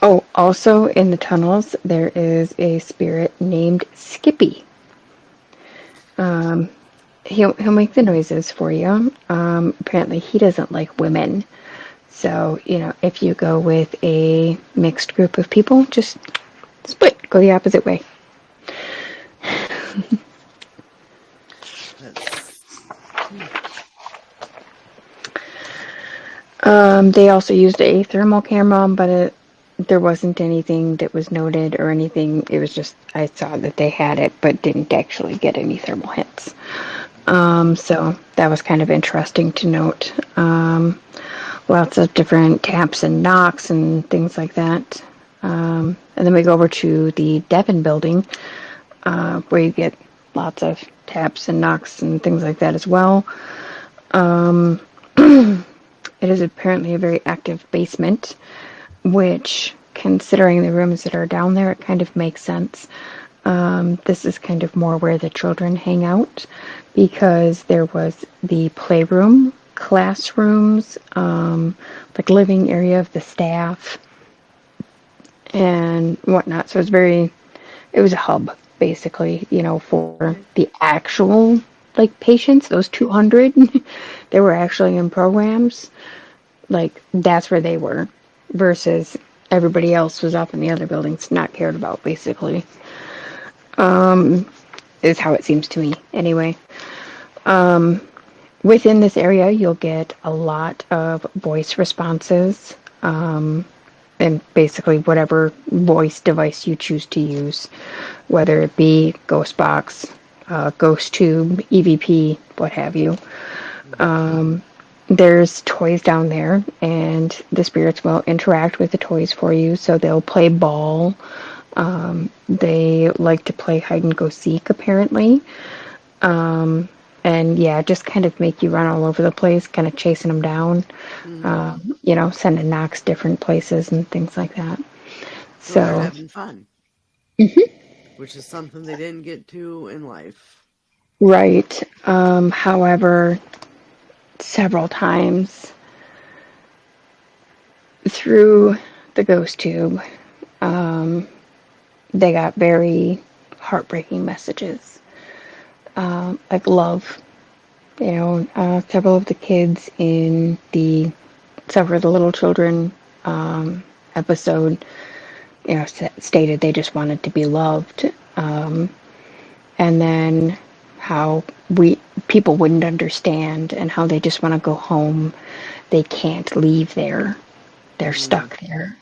Oh, also in the tunnels, there is a spirit named Skippy. Um, he'll make the noises for you. Apparently he doesn't like women. So, if you go with a mixed group of people, just split, go the opposite way. That's They also used a thermal camera, but there wasn't anything that was noted or anything. It was just, I saw that they had it, but didn't actually get any thermal hits. So that was kind of interesting to note. Lots of different taps and knocks and things like that. And then we go over to the Devon building, where you get lots of taps and knocks and things like that as well. Um, it is apparently a very active basement, which, considering the rooms that are down there, it kind of makes sense. This is kind of more where the children hang out, because there was the playroom, classrooms, like living area of the staff, and whatnot. So it was a hub, basically, for okay. the actual, like, patients, those 200 they were actually in programs. Like, that's where they were, versus everybody else was up in the other buildings, not cared about, basically. Is how it seems to me, anyway. Within this area, you'll get a lot of voice responses, and basically whatever voice device you choose to use, whether it be Ghostbox, Ghost Tube, EVP, what have you. There's toys down there, and the spirits will interact with the toys for you. So they'll play ball. They like to play hide and go seek, apparently. And yeah, just kind of make you run all over the place, kind of chasing them down, Mm-hmm. sending knocks different places and things like that. So they're So, having fun, which is something they didn't get to in life. right. However, several times through the ghost tube, um, they got very heartbreaking messages, like love. Several of the kids in several of the little children episode, stated they just wanted to be loved. And then how people wouldn't understand, and how they just want to go home. They can't leave there. They're Mm. stuck there.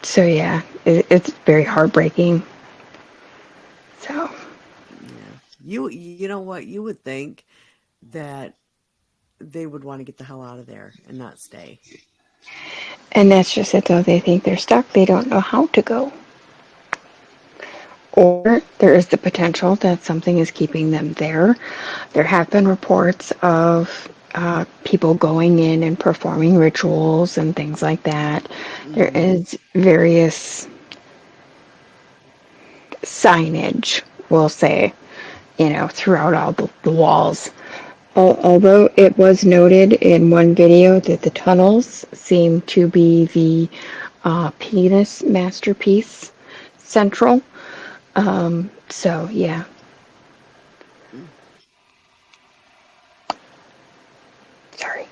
So yeah, it's very heartbreaking. So, Yeah. You know what? You would think that they would want to get the hell out of there and not stay. and that's just it though. They think they're stuck. They don't know how to go. Or there is the potential that something is keeping them there. There have been reports of people going in and performing rituals and things like that. There Mm-hmm. is various signage, we'll say, throughout all the walls. Although it was noted in one video that the tunnels seem to be the penis masterpiece central. So, yeah. Mm. Sorry.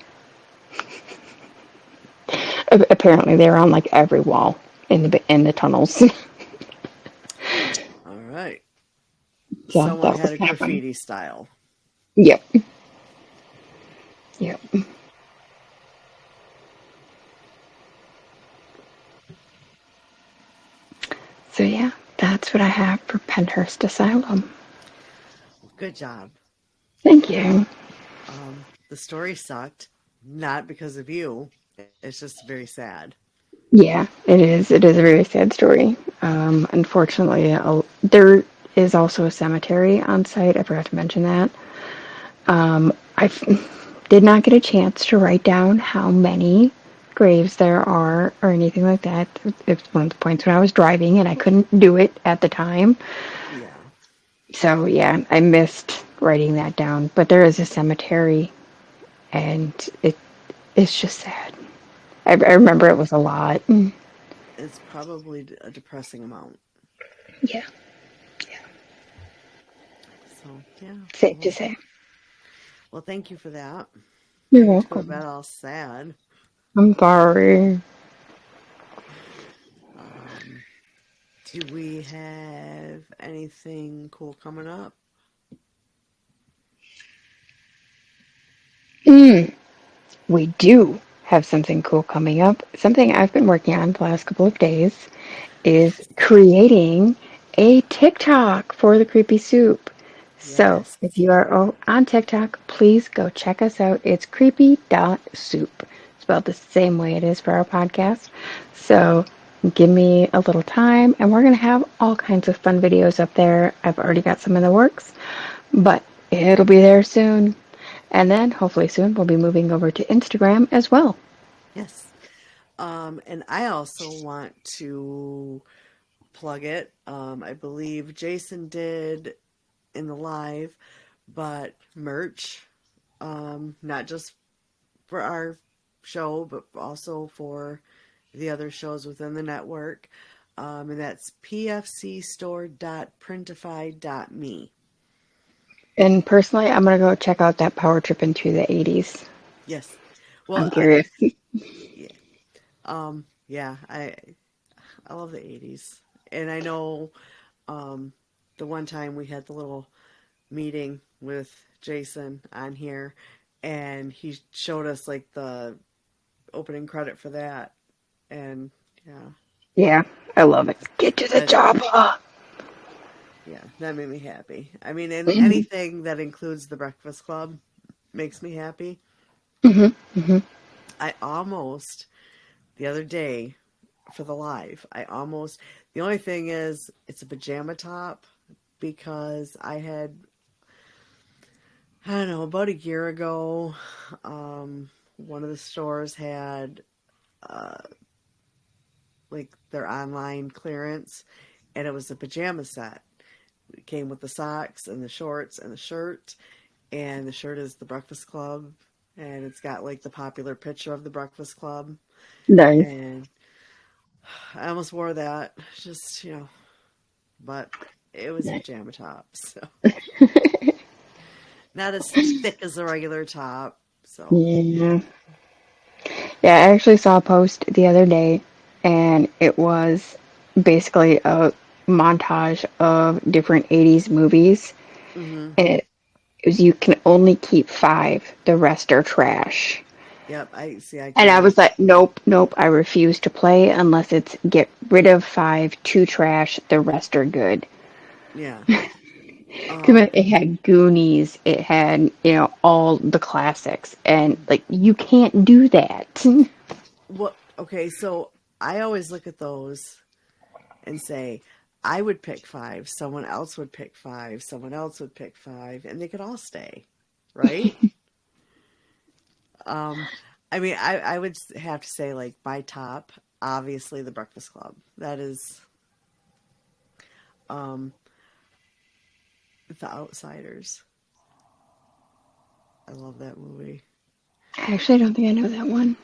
Apparently, they're on like every wall in the tunnels. All right. So Someone that had was a kind of funny. graffiti style. Yep. Yep. So yeah, that's what I have for Penhurst Asylum. Well, good job. Thank you. The story sucked. not because of you. It's just very sad. Yeah, it is. It is a very sad story. Unfortunately, there is also a cemetery on site. I forgot to mention that. I did not get a chance to write down how many graves there are or anything like that. It's one of the points when I was driving and I couldn't do it at the time. Yeah. So yeah, I missed writing that down. But there is a cemetery, and it's just sad. I It, remember it was a lot. it's probably a depressing amount. Yeah, So, yeah. safe to Well, say. thank you for that. You're I get to go to welcome. bed all sad. I'm sorry. Um, do we have anything cool coming up? Mm, we do have something cool coming up. Something I've been working on the last couple of days is creating a TikTok for the Creepy Soup. So, Yes. if you are on TikTok, please go check us out. It's creepy.soup, spelled the same way it is for our podcast. So, give me a little time, and we're going to have all kinds of fun videos up there. I've already got some in the works, but it'll be there soon. And then, hopefully, soon, we'll be moving over to Instagram as well. Yes. And I also want to plug it. I believe Jason did in the live, but merch, not just for our show, but also for the other shows within the network. And that's pfcstore.printify.me. And personally, I'm going to go check out that power trip into the 80s. Yes. I'm Well, curious. yeah. Yeah, I love the 80s. And I know um, the one time we had the little meeting with Jason on here, and he showed us like the opening credit for that. And yeah, Yeah, I love it. Get to the that chopper. yeah, that made me happy. I mean, and Hmm. anything that includes the Breakfast Club makes me happy. Hmm. Hmm. I almost the other day for the live, the only thing is it's a pajama top because I don't know, about a year ago, one of the stores had uh, like their online clearance, and it was a pajama set. It came with the socks and the shorts and the shirt, and the shirt is the Breakfast Club, and it's got like the popular picture of the Breakfast Club, Nice. and I almost wore that, just but it was a Nice. pajama top, so not as thick as a regular top, so Yeah. Yeah, I actually saw a post the other day, and it was basically a montage of different 80s movies, hmm. and it was you can only keep five, the rest are trash. Yep, I see. I And I can't. was like, nope, nope, I refuse to play unless it's get rid of five, two trash, the rest are good. Yeah. Because Um. it had Goonies, it had, all the classics, and like, you can't do that. What? Okay. So I always look at those and say, I would pick five. Someone else would pick five. Someone else would pick five, and they could all stay, right? Um. I mean, I would have to say like my top, obviously the Breakfast Club. That is um the Outsiders. I love that movie. I actually don't think I know that one.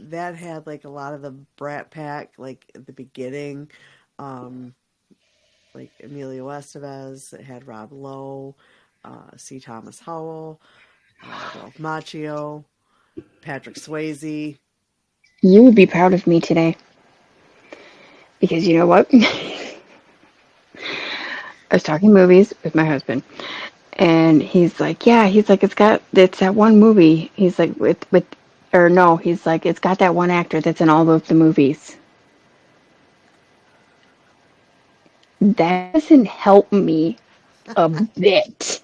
That had like a lot of the Brat Pack, like at the beginning. Um, like Emilio Estevez. It had Rob Lowe, C. Thomas Howell, Ralph Macchio, Patrick Swayze. You would be proud of me today. Because you know what? I was talking movies with my husband, and he's like, "Yeah," he's like, it's that one movie." He's like, or no, he's like, "It's got that one actor that's in all of the movies." That doesn't help me a bit.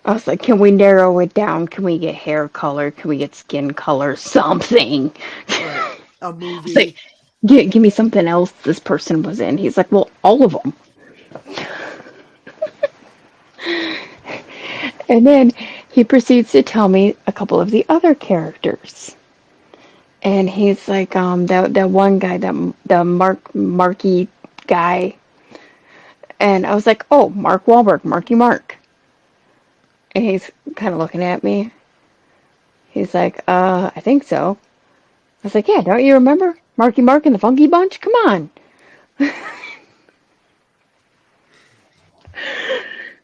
I was like, can we narrow it down? Can we get hair color? Can we get skin color? Something. Right. A It's like, movie. give me something else this person was in. He's like, well, all of them. And then he proceeds to tell me a couple of the other characters. And he's like, that one guy, the Marky guy. And I was like, oh, Mark Wahlberg, Marky Mark. And he's kind of looking at me. He's like, I think so. I was like, yeah, don't you remember Marky Mark and the Funky Bunch? Come on.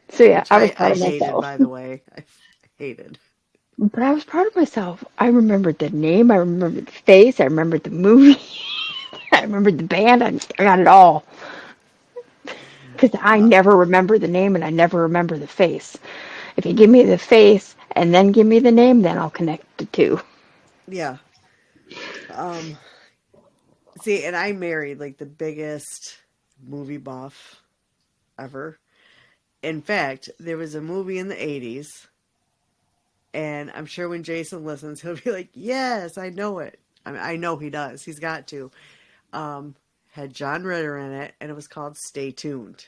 So yeah, Which I was I proud of hated, myself. by the way. I hated. But I was proud of myself. I remembered the name, I remembered the face, I remembered the movie, I remembered the band. I got it all. Because I Uh, never remember the name and I never remember the face. If you give me the face and then give me the name, then I'll connect the two. yeah. Um, See, and I married like the biggest movie buff ever. In fact, there was a movie in the 80s, and I'm sure when Jason listens, he'll be like, yes, I know it. I mean, I know he does. He's got to. Um, had John Ritter in it, and it was called Stay Tuned.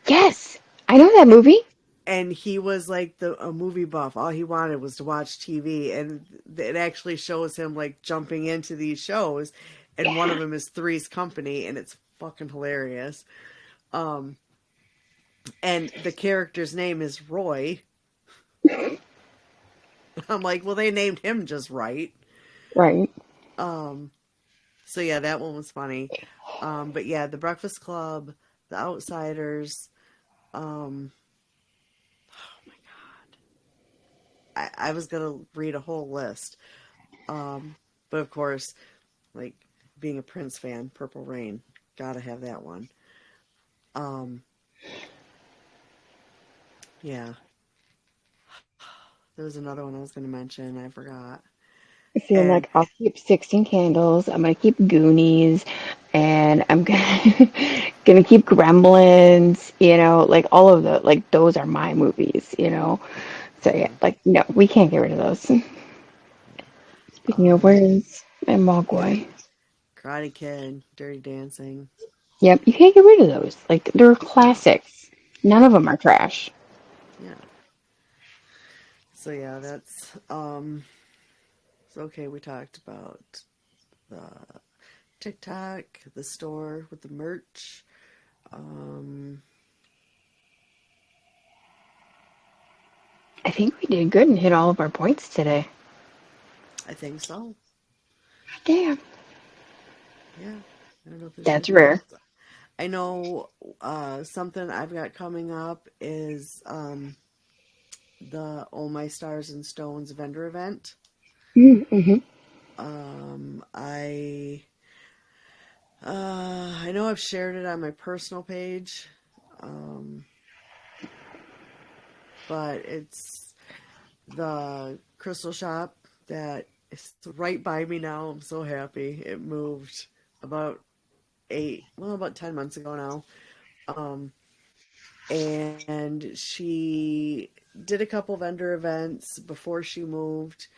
Yes, I know that movie. And he was like a movie buff. All he wanted was to watch TV, and it actually shows him like jumping into these shows, and one Yeah, of them is Three's Company, and it's fucking hilarious. Um, and the character's name is Roy. I'm like, well, they named him just right. right. Um, so yeah, that one was funny. But yeah, The Breakfast Club, The Outsiders. Um, oh my god, I was gonna read a whole list. But of course, like being a Prince fan, Purple Rain, gotta have that one. Um, yeah, there was another one I was gonna mention, I forgot. See, I'm And like, I'll keep 16 Candles. I'm gonna keep Goonies, and I'm gonna gonna keep Gremlins. Like all of the like those are my movies. So yeah, yeah, like no, we can't get rid of those. yeah. Speaking of where's and Karate, Mogwai. Karate Kid, Dirty Dancing. Yep, you can't get rid of those. Like they're No, classics. None of them are trash. yeah. So yeah, that's so okay, we talked about the TikTok, the store with the merch. Um I think we did good and hit all of our points today. I think so. Damn, Yeah. I don't know if there's that's anything rare. else. I know something I've got coming up is the Oh My Stars and Stones vendor event. Mm-hmm. I know I've shared it on my personal page. Um but it's the crystal shop that is right by me now. I'm so happy. It moved about about 10 months ago now. Um, and she did a couple vendor events before she moved.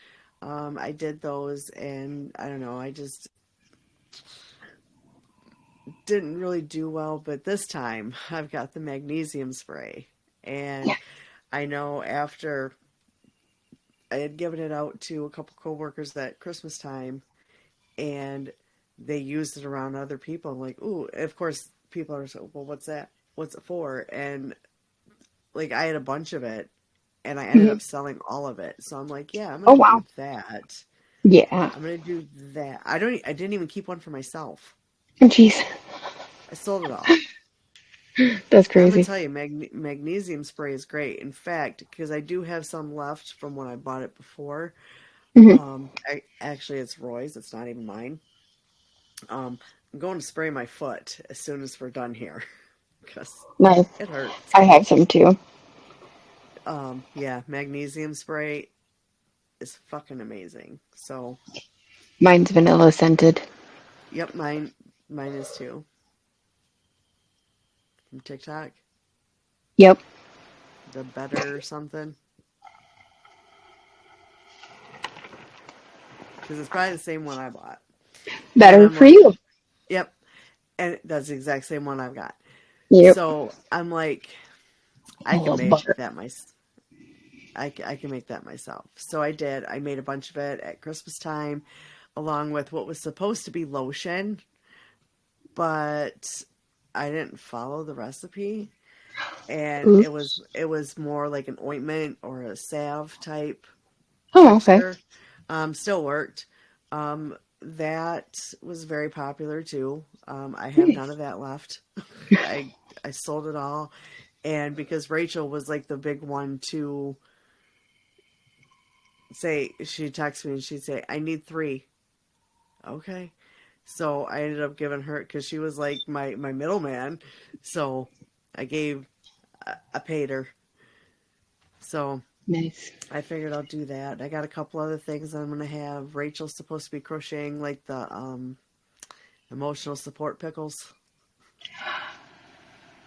I did those, and I don't know, I just didn't really do well. But this time, I've got the magnesium spray, Yeah. and I know after I had given it out to a couple coworkers at Christmas time, and they used it around other people. I'm like, ooh, of course, people are so, well, what's that? What's it for? And like, I had a bunch of it, and I ended Mhm. up selling all of it. So I'm like, yeah, I'm Oh gonna do wow. that. Yeah. I'm gonna do that. I didn't even keep one for myself. Jeez, I sold it all. that's I'm gonna crazy. tell you, magnesium spray is great. In fact, because I do have some left from when I bought it before. Hmm. Actually, it's Roy's. It's not even mine. I'm going to spray my foot as soon as we're done here because Nice. it hurts. I have some too. Yeah, magnesium spray is fucking amazing. So, Mine's vanilla scented. yep, mine is too from TikTok. Yep. the better something, because it's probably the same one I bought. And Better I'm for like, you. yep, and that's the exact same one I've got. Yep. So I'm like, I I can love make butter. that I can make that myself. So I did. I made a bunch of it at Christmas time, along with what was supposed to be lotion, but I didn't follow the recipe, and Oops. it was more like an ointment or a salve type Oh, okay. texture. Still worked. That was very popular too. I have none Nice. of that left. I I sold it all, and because Rachel was like the big one to say, she'd text me and she'd say, "I need three." Okay, so I ended up giving her, because she was like my middleman. So I gave I paid her. So Nice. I figured I'll do that. I got a couple other things I'm gonna have. Rachel's supposed to be crocheting like the emotional support pickles.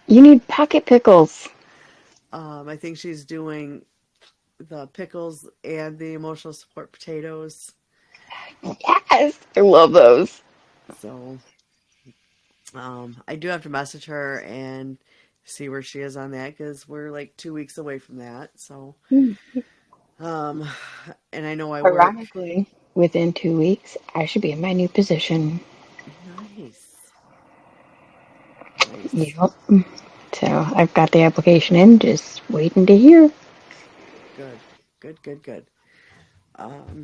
You need pocket pickles. I think she's doing the pickles and the emotional support potatoes. Yes, I love those. So I do have to message her and see where she is on that, because we're like 2 weeks away from that. So Hmm. um, and I know I work. Ironically, within 2 weeks, I should be in my new position. Nice, nice, Yep. So I've got the application in, just waiting to hear. good, good, good, good.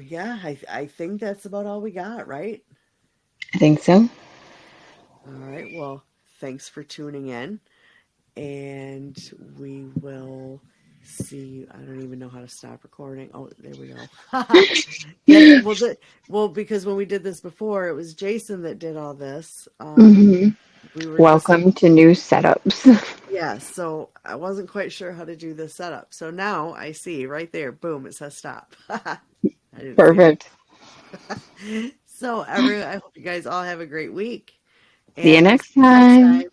Yeah, I think that's about all we got, right? I think so. All right. Well, thanks for tuning in, and we will see. I don't even know how to stop recording. Oh, there we go. Yeah. Well, because when we did this before, it was Jason that did all this. Hmm. We were just Welcome to new setups. yeah. So I wasn't quite sure how to do the setup. So now I see right there. Boom! It says stop. I didn't see that. Perfect. So I hope you guys all have a great week, See you and we'll see next you next time. time.